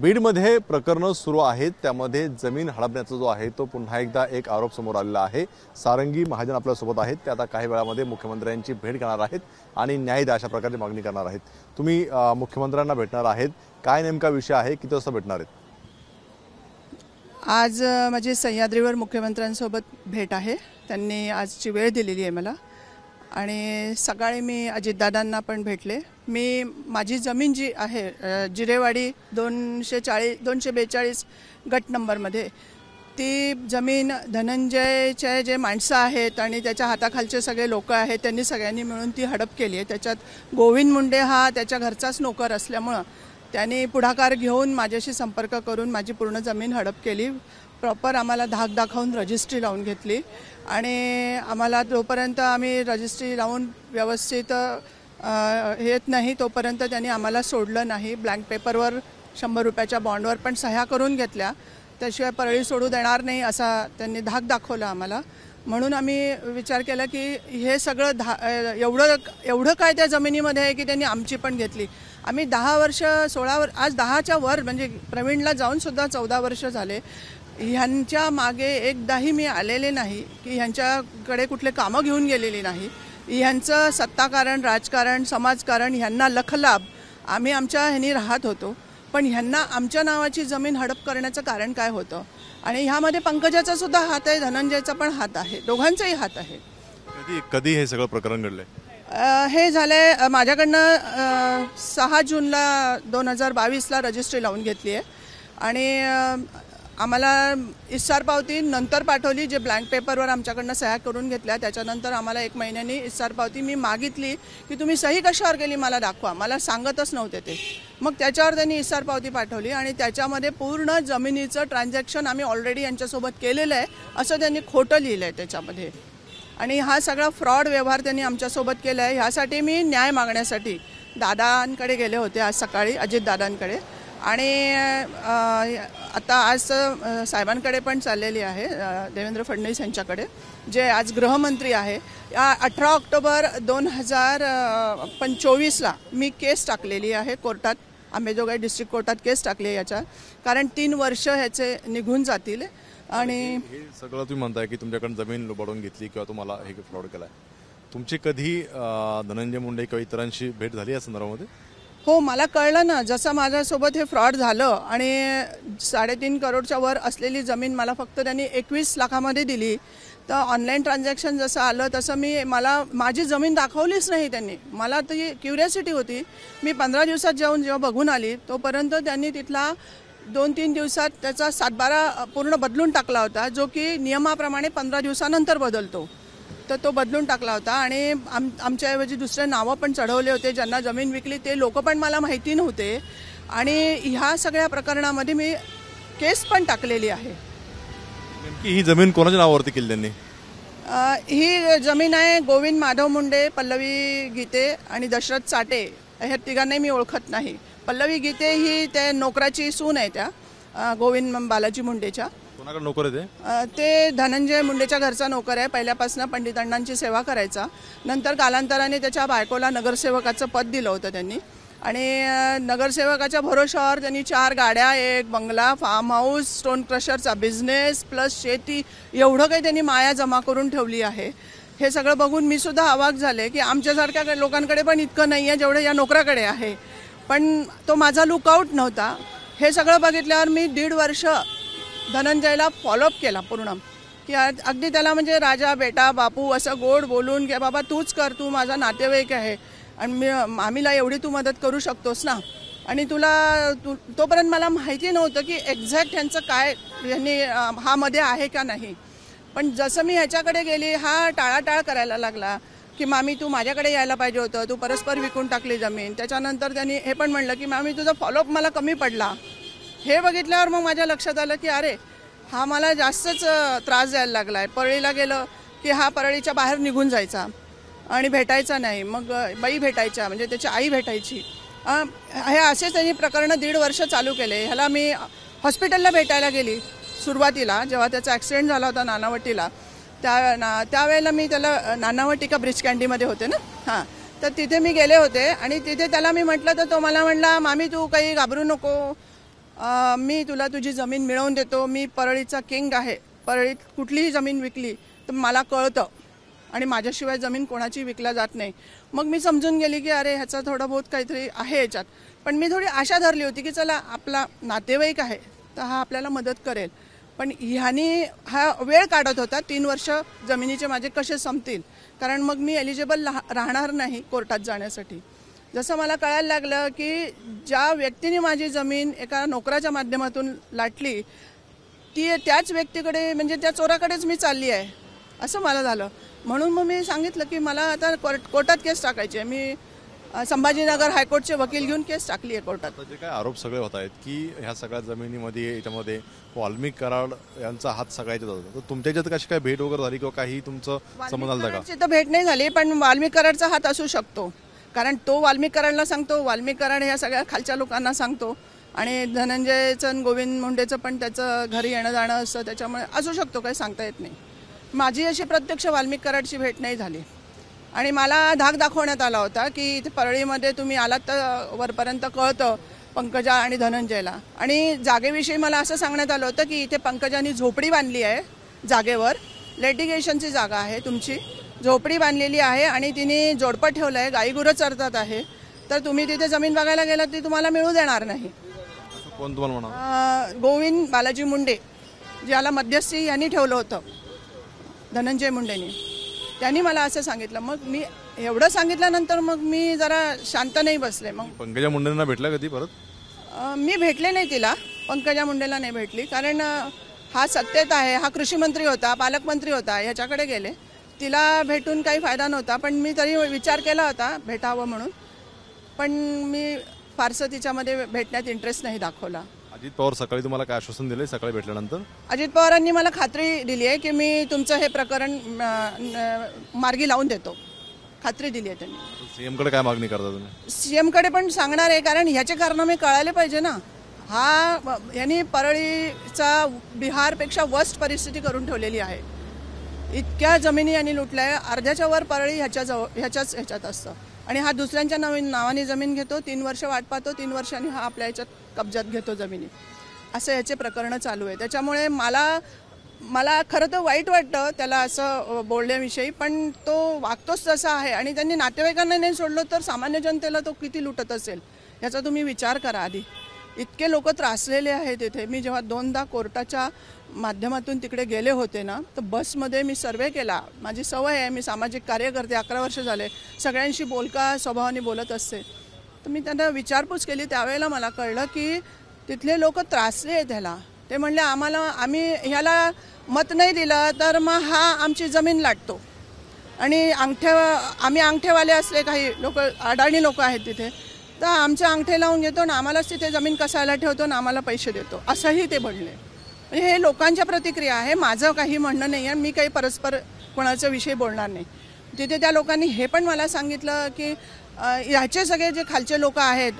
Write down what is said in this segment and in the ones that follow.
बीडमध्ये प्रकरणं सुरू आहेत, त्यामध्ये जमीन हडपण्याचा जो आहे तो पुन्हा एकदा एक आरोप समोर आलेला आहे। सारंगी महाजन आपल्यासोबत आहेत, ते आता काही वेळामध्ये मुख्यमंत्र्यांची भेट घेणार आहेत आणि न्याय द्या अशा प्रकारची मागणी करणार आहेत। तुम्ही मुख्यमंत्र्यांना भेटणार आहेत, काय नेमका विषय आहे, किती वाजता भेटणार आहेत? आज माझी सह्याद्रीवर मुख्यमंत्र्यांसोबत भेट आहे। त्यांनी आजची वेळ दिलेली आहे मला आणि सकाळी मी अजितदादांना पण भेटले। मी माझी जमीन जी आहे जिरेवाडी 242 गट नंबरमध्ये, ती जमीन धनंजयचे जे माणसं आहेत आणि त्याच्या हाताखालचे सगळे लोक आहेत, त्यांनी सगळ्यांनी मिळून ती हडप केली आहे। त्याच्यात गोविंद मुंडे हा त्याच्या घरचाच नोकर असल्यामुळं त्यांनी पुढाकार घेऊन माझ्याशी संपर्क करून माझी पूर्ण जमीन हडप केली। प्रॉपर आम्हाला धाक दाखवून रजिस्ट्री लावून घेतली आणि आम्हाला जोपर्यंत आम्ही रजिस्ट्री लावून व्यवस्थित येत नाही तोपर्यंत त्यांनी आम्हाला सोडलं नाही। ब्लँक पेपरवर 100 रुपयाच्या बॉन्डवर पण सह्या करून घेतल्या, त्याशिवाय परळी सोडू देणार नाही असा त्यांनी धाक दाखवला आम्हाला। म्हणून आम्ही विचार केला की हे सगळं एवढं काय त्या जमिनीमध्ये आहे की त्यांनी आमची पण घेतली। आम्ही 10 वर्ष 16 आज 10च्या वर म्हणजे प्रवीणला जाऊन सुद्धा 14 वर्ष झाले। ह्यांच्या मागे एकदाही मी आलेले नाही की ह्यांच्याकडे कुठले कामं घेऊन गेलेली नाही। ह्यांचं सत्ताकारण, राजकारण, समाजकारण ह्यांना लखलाभ आम्ही आमच्या ह्यांनी राहत होतो, पण ह्यांना आमच्या नावाची जमीन हडप करण्याचं कारण काय होतं? आणि ह्यामध्ये पंकजाचा सुद्धा हात आहे, धनंजयचा पण हात आहे, दोघांचाही हात आहे। कधी हे सगळं प्रकरण घडलंय? हे झाले माझ्याकडनं 6 जूनला 2022ला रजिस्ट्री लावून घेतली आहे आणि आम्हाला इस्सार पावती नंतर पाठवली, जे ब्लँक पेपरवर आमच्याकडनं सह्या करून घेतल्या। त्याच्यानंतर आम्हाला 1 महिन्यानी इस्सार पावती मी मागितली की तुम्ही सही कशावर केली मला दाखवा, मला सांगतच नव्हते ते। मग त्याच्यावर त्यांनी इस्सार पावती पाठवली आणि त्याच्यामध्ये पूर्ण जमिनीचं ट्रान्झॅक्शन आम्ही ऑलरेडी यांच्यासोबत केलेलं आहे असं त्यांनी खोटं लिहिलं आहे त्याच्यामध्ये। आणि हा सगळा फ्रॉड व्यवहार त्यांनी आमच्यासोबत केला आहे। ह्यासाठी मी न्याय मागण्यासाठी दादांकडे गेले होते आज सकाळी, अजितदादांकडे, आणि आता आज साहेबांकडे पण चाललेली आहे, देवेंद्र फडणवीस यांच्याकडे, जे आज गृहमंत्री आहे। 18 ऑक्टोबर 2024ला मी केस टाकलेली आहे कोर्टात, अंबेजोगाई डिस्ट्रिक्ट कोर्टात केस टाकली आहे याच्या, कारण 3 वर्ष ह्याचे निघून जातील। आणि हे सगळं तुम्ही म्हणताय की तुमच्याकडून जमीन लुबाडून घेतली किंवा तुम्हाला हे फ्रॉड केलाय, तुमची कधी धनंजय मुंडे किंवा इतरांशी भेट झाली या संदर्भामध्ये? हो, मला कळलं ना, जसं माझ्यासोबत हे फ्रॉड झालं आणि 3.5 करोडच्या वर असलेली जमीन मला फक्त त्यांनी 21 लाखामध्ये दिली, तर ऑनलाईन ट्रान्झॅक्शन जसं आलं तसं मला माझी जमीन दाखवलीच नाही त्यांनी। मला ती क्युरियोसिटी होती, मी 15 दिवसात जेव्हा बघून आली तोपर्यंत त्यांनी तिथला 2-3 दिवसात त्याचा 7-12 पूर्ण बदलून टाकला होता, जो की नियमाप्रमाणे 15 दिवसानंतर बदलतो, तर तो बदलून टाकला होता। आणि आमच्याऐवजी दुसरे नावं पण चढवले होते, ज्यांना जमीन विकली ते लोक पण मला माहिती नव्हते। आणि ह्या सगळ्या प्रकरणामध्ये मी केस पण टाकलेली आहे। नेमकी ही जमीन कोणाच्या नावावरती केली त्यांनी? ही जमीन आहे गोविंद माधव मुंडे, पल्लवी गीते आणि दशरथ चाटे, ह्या तिघांनाही मी ओळखत नाही। पल्लवी गीते ही त्या नोकराची सून आहे, त्या गोविंद बालाजी मुंडेच्या। कोणाकडे नोकर आहे ते? धनंजय मुंडेच्या घरचा नोकर आहे, पहिल्यापासून पंडित अण्णांची सेवा करायचा। नंतर कालांतराने त्याच्या बायकोला नगरसेवकाचं पद दिलं होतं त्यांनी, आणि नगरसेवकाच्या भरोशावर त्यांनी 4 गाड्या, 1 बंगला, फार्म हाऊस, स्टोन क्रशरचा बिझनेस प्लस शेती, एवढं काही त्यांनी माया जमा करून ठेवली आहे। हे सगळं बघून मी सुद्धा अवाक झाले की आमच्यासारख्या लोकांकडे पण इतकं नाही आहे जेवढं या नोकराकडे आहे, पण तो माझा लुकआउट नव्हता। हे सगळं बघितल्यावर मी 1.5 वर्ष धनंजयला फॉलोअप केला पूर्ण, की अगदी त्याला म्हणजे राजा बेटा बापू असं गोड बोलून की बाबा तूच कर, तू माझा नातेवाईक आहे आणि आम्हीला एवढी तू मदत करू शकतोस ना। आणि तोपर्यंत मला माहिती नव्हतं की एक्झॅक्ट ह्यांचं काय, ह्यांनी हा मध्ये आहे का नाही। पण जसं मी ह्याच्याकडे गेली, हा टाळाटाळ करायला लागला की मामी तू माझ्याकडे यायला पाहिजे होतं, तू परस्पर विकून टाकली जमीन। त्याच्यानंतर त्यांनी हे पण म्हणलं की मामी तुझा फॉलोअप मला कमी पडला। हे बघितल्यावर मग माझ्या लक्षात आलं की अरे हा मला जास्तच त्रास द्यायला लागला आहे। परळीला गेलं की हा परळीच्या बाहेर निघून जायचा आणि भेटायचा नाही, मग बाई भेटायच्या, म्हणजे त्याची आई भेटायची। हे असेच त्यांनी प्रकरणं 1.5 वर्ष चालू केले। ह्याला मी हॉस्पिटलला भेटायला गेली सुरुवातीला, जेव्हा त्याचा ॲक्सिडेंट झाला होता नानावटीला, त्यावेळेला मी त्याला, नानावटी का ब्रिज कँडीमध्ये होते ना, हां, तर तिथे मी गेले होते आणि तिथे त्याला मी म्हटलं तर तो मला म्हणला मामी तू काही घाबरू नको, मी तुला तुझी जमीन मिळवून देतो, मी परळीचा किंग आहे, परळीत कुठलीही जमीन विकली तर मला कळतं आणि माझ्याशिवाय जमीन कोणाची विकल्या जात नाही. मग मी समजून गेली की अरे ह्याचा थोडं बहुत काहीतरी आहे याच्यात. पण मी थोडी आशा धरली होती की चला आपला नातेवाईक आहे तर हा आपल्याला मदत करेल. पण ह्यानी हा वेळ काढत होता. 3 वर्ष जमिनीचे माझे कसे संपतील, कारण मग मी एलिजिबल राहणार नाही कोर्टात जाण्यासाठी. जसं मला कळायला लागलं की ज्या व्यक्तीने माझी जमीन एका नोकराच्या माध्यमातून लाटली ती त्याच व्यक्तीकडे म्हणजे त्या चोराकडेच मी चालली आहे असं मला झालं. म्हणून मग मी सांगितलं की मला आता कोर्टात केस टाकायची आहे. मी संभाजीनगर हायकोर्टचे वकील घेऊन केस टाकली आहे कोर्टात. जे काय आरोप सगळे होत आहेत की ह्या सगळ्या जमिनीमध्ये याच्यामध्ये वाल्मिक कराड यांचा हात सगळ्याच्यात होता, तर तुमच्या याच्यात कशी काय भेट वगैरे झाली किंवा काही तुमचं संबंध आला का? कराडची तर भेट नाही झाली, पण वाल्मिक कराडचा हात असू शकतो. कारण तो वाल्मिक कराडला सांगतो, वाल्मिक कराड ह्या सगळ्या खालच्या लोकांना सांगतो आणि धनंजयचं गोविंद मुंडेचं पण त्याचं घरी येणं जाणं असतं, त्याच्यामुळे असू शकतो, काही सांगता येत नाही. माझी अशी प्रत्यक्ष वाल्मिक कराडची भेट नाही झाली. आणि मला धाक दाखवण्यात आला होता की इथे परळीमध्ये तुम्ही आलात तर वरपर्यंत कळतं पंकजा आणि धनंजयला. आणि जागेविषयी मला असं सांगण्यात आलं होतं की इथे पंकजानी झोपडी बांधली आहे जागेवर, लेटिगेशनची जागा आहे तुमची, झोपडी बांधलेली आहे आणि तिने जोडपं ठेवलं आहे, गाईगुरं चरतात आहे, तर तुम्ही तिथे जमीन बघायला गेलात ती तुम्हाला मिळू देणार नाही. कोण तुम्हाला म्हणा? गोविंद बालाजी मुंडे, ज्याला मध्यस्थी यांनी ठेवलं होतं धनंजय मुंडेंनी, त्यांनी मला असं सांगितलं. मग मी एवढं सांगितल्यानंतर मग मी जरा शांत नाही बसले. मग पंकजा मुंडेंना भेटला कधी परत? मी भेटले नाही तिला, पंकजा मुंडेला नाही भेटली, कारण हा सत्तेत आहे, हा कृषी मंत्री होता, पालकमंत्री होता, ह्याच्याकडे गेले. तिला भेटून काही फायदा नव्हता, पण मी तरी विचार केला होता भेटावं म्हणून, पण मी फारसं तिच्यामध्ये भेटण्यात इंटरेस्ट नाही दाखवला. अजित पवार सकाळी तुम्हाला काय आश्वासन दिले सकाळी भेटल्यानंतर? अजित पवारांनी मला खात्री दिली आहे की मी तुमचं हे प्रकरण मार्गी लावून देतो, खात्री दिली आहे त्यांनी. सीएम कडे काय मागणी करता तुम्ही? सीएम कडे पण सांगणार आहे, कारण ह्याचे कारनामे कळायला पाहिजे ना. यांनी परळीचा बिहारपेक्षा वर्स्ट परिस्थिती करून ठेवलेली आहे. इतक्या जमिनी यांनी लुटल्या आहे, अर्ध्याच्या वर परळी ह्याच्यात असतं आणि हा दुसऱ्यांच्या नावाने जमीन घेतो, 3 वर्ष वाट पाहतो, 3 वर्षांनी हा आपल्या ह्याच्यात कब्जात घेतो जमिनी. असं याचे प्रकरणं चालू आहे. त्याच्यामुळे मला खरं तर वाईट वाटतं त्याला असं बोलण्याविषयी, पण तो वागतोच तसा आहे. आणि त्यांनी नातेवाईकांना नाही सोडलं तर सामान्य जनतेला तो किती लुटत असेल याचा तुम्ही विचार करा आधी. इतके लोक त्रासलेले आहेत इथे. मी जेव्हा 2दा कोर्टाच्या माध्यमातून तिकडे गेले होते ना, तर बसमध्ये मी सर्वे केला. माझी सवय आहे, मी सामाजिक कार्य करते, 11 वर्ष झाले, सगळ्यांशी बोलका स्वभावाने बोलत असते. तर मी त्यांना विचारपूस केली. त्यावेळेला मला कळलं की तिथले लोक त्रासले आहेत ह्याला. ते म्हणले आम्ही ह्याला मत नाही दिलं तर मग हा आमची जमीन लाटतो आणि आम्ही अंगठेवाले असले, काही लोक अडाणी लोक आहेत तिथे, तर आमचे अंगठे लावून घेतो ना आम्हालाच तिथे जमीन कसायला ठेवतो ना आम्हाला पैसे देतो, असंही ते म्हणले. म्हणजे हे लोकांच्या प्रतिक्रिया आहे, माझं काही म्हणणं नाही आहे. मी काही परस्पर कोणाच्या विषयी बोलणार नाही. तिथे त्या लोकांनी हे पण मला सांगितलं की ह्याचे सगळे जे खालचे लोक आहेत,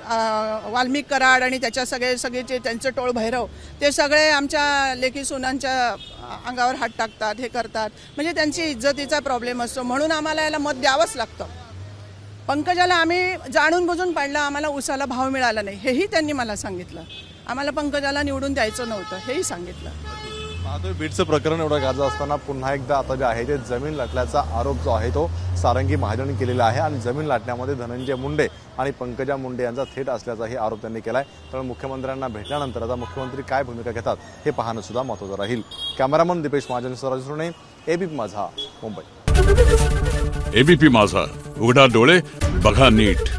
वाल्मिक कराड आणि त्याच्या सगळे जे त्यांचं टोळ भैरव, ते सगळे आमच्या लेकी सुनांच्या अंगावर हात टाकतात, हे करतात. म्हणजे त्यांची इज्जतीचा प्रॉब्लेम असतो, म्हणून आम्हाला याला मत द्यावंच लागतं. पंकजाला आम्ही जाणून बुजून पाडलं, आम्हाला उसाला भाव मिळाला नाही हेही त्यांनी मला सांगितलं. आम्हाला पंकजाला निवडून द्यायचं नव्हतं हेही सांगितलं. आता बीडचं प्रकरण एवढं गाजं असताना पुन्हा एकदा आता जे आहे ते जमीन लाटल्याचा आरोप जो आहे तो सारंगी महाजनांनी केलेला आहे आणि जमीन लाटण्यामध्ये धनंजय मुंडे आणि पंकजा मुंडे यांचा थेट असल्याचाही आरोप त्यांनी केला आहे. त्यामुळे मुख्यमंत्र्यांना भेटल्यानंतर आता मुख्यमंत्री काय भूमिका घेतात हे पाहणं सुद्धा महत्त्वाचं राहील. कॅमेरामन दीपेश महाजन, स्वराज सुणे, एबीपी माझा, मुंबई. एबीपी माझा, उघडा डोळे बघा नीट.